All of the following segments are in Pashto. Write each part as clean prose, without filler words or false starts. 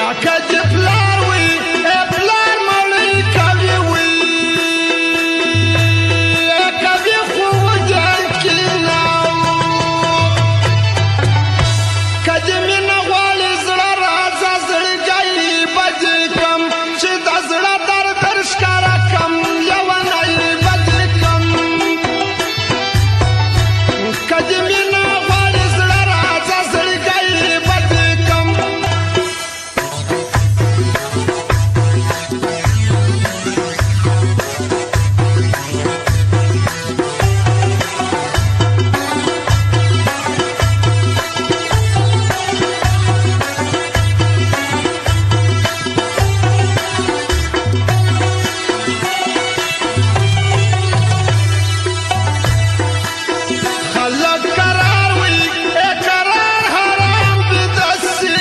لکه چې پلار وي پلار مړی کوي وي کوي خو وجل کې نه که دې مینه غواړي زړه راځه زړګی بدې کم چې د زړه درد ښکاره کم لیونی بدې کم که دې مینه غواړي زړه راځه زړګی بدې کم خلک قرار وي قرار حرام دي دسي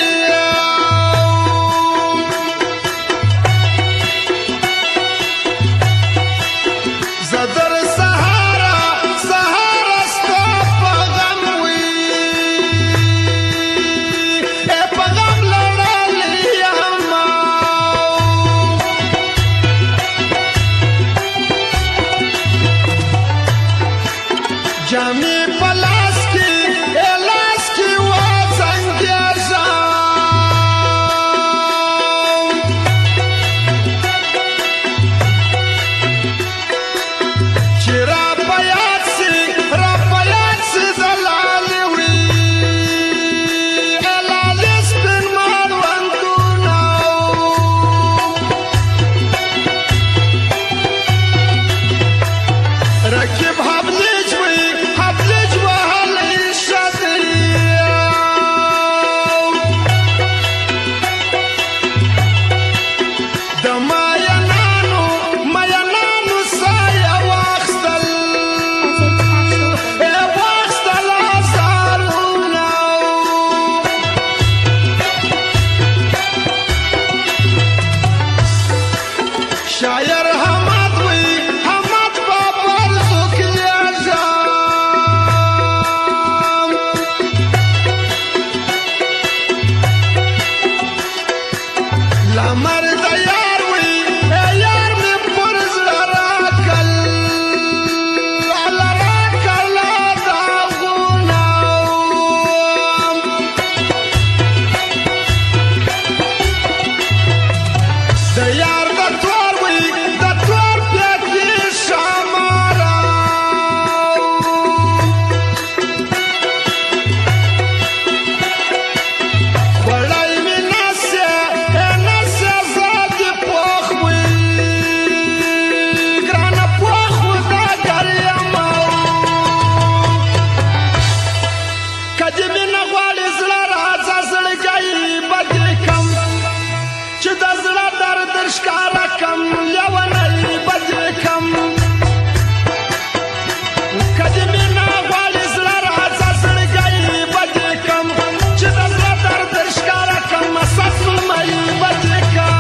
زه در سهاره سهاره ستا په غم وي په غم لړلی یمه جامې په لاس کې لاس کې وڅنګېږم چې را په یاد سي د لالې وي لالې سپین مړوندونه رکیب حبلیج وي حبلیج وهلی شدی د مینانو سایه واخیستل آزارونه شاعر حمد وي حمد په برزو کې اعظام لمر د یار وي یار مې پر زړه راکل داغونه د یار د تور وي د تور پیکې شماره خوړی مې نسې زه دې پوخ وي ګرانه پوخ و دا ګر یمه که دې مینه غواړي زړه راځه زړګی بدې کم چې د زړه درد ښکاره کم لیونی بدې کم که دې مینه غواړي زړه راځه زړګی بدې کم چې د زړه درد ښکاره کم سسمۍ بدې کم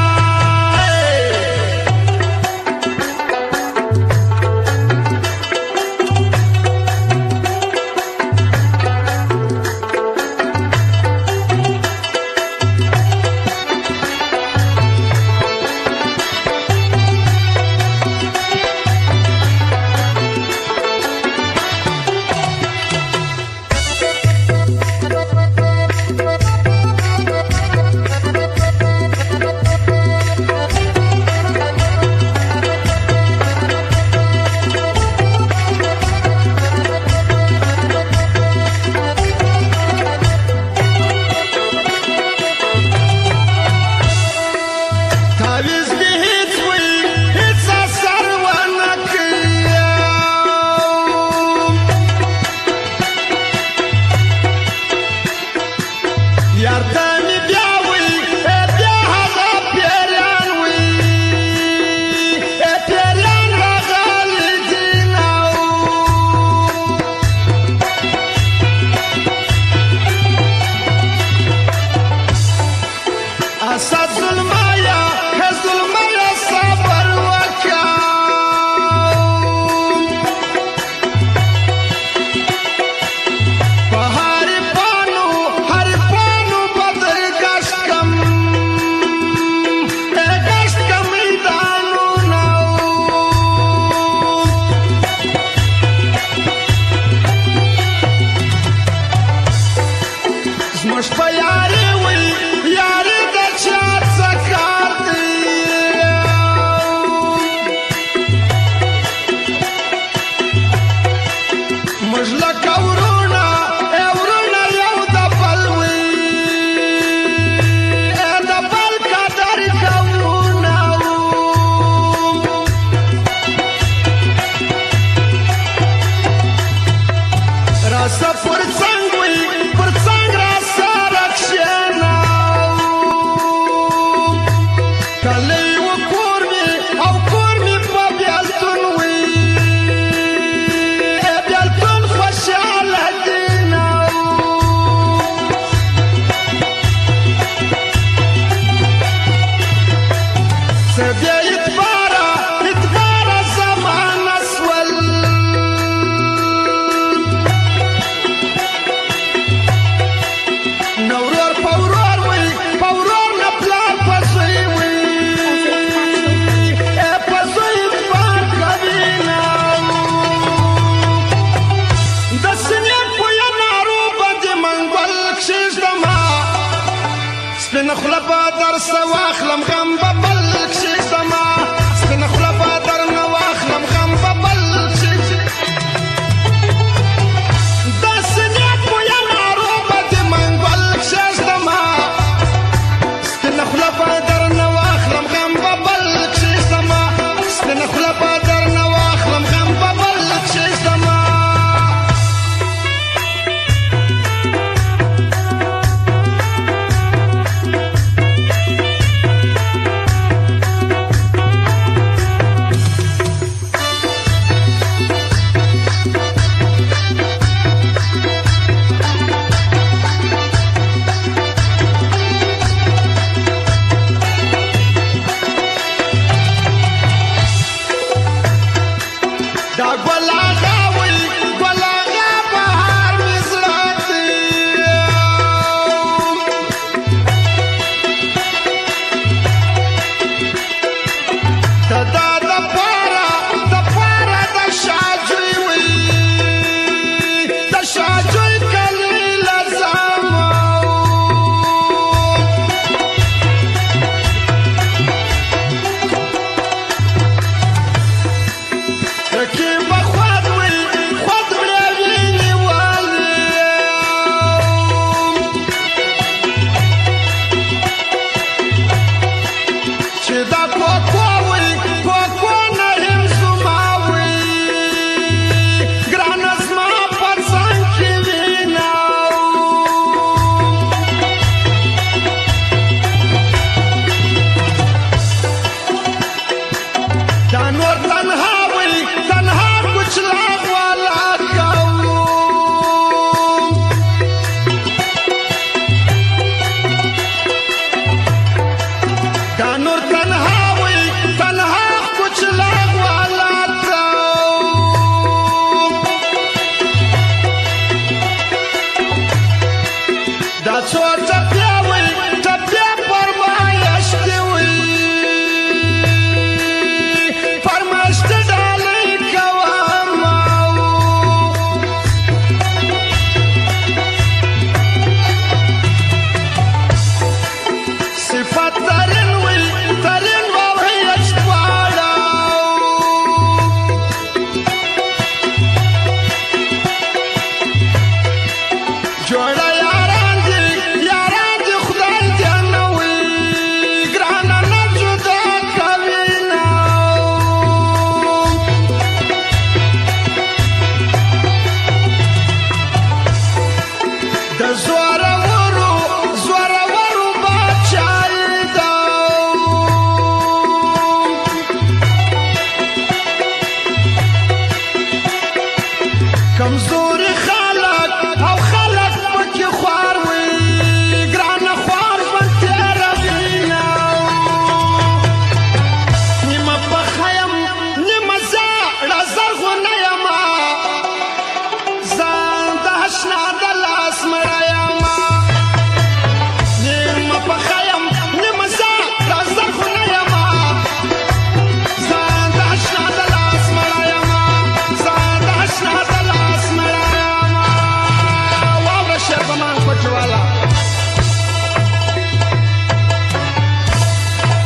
سپین خوله په درس واخلم غم به بل کښې زما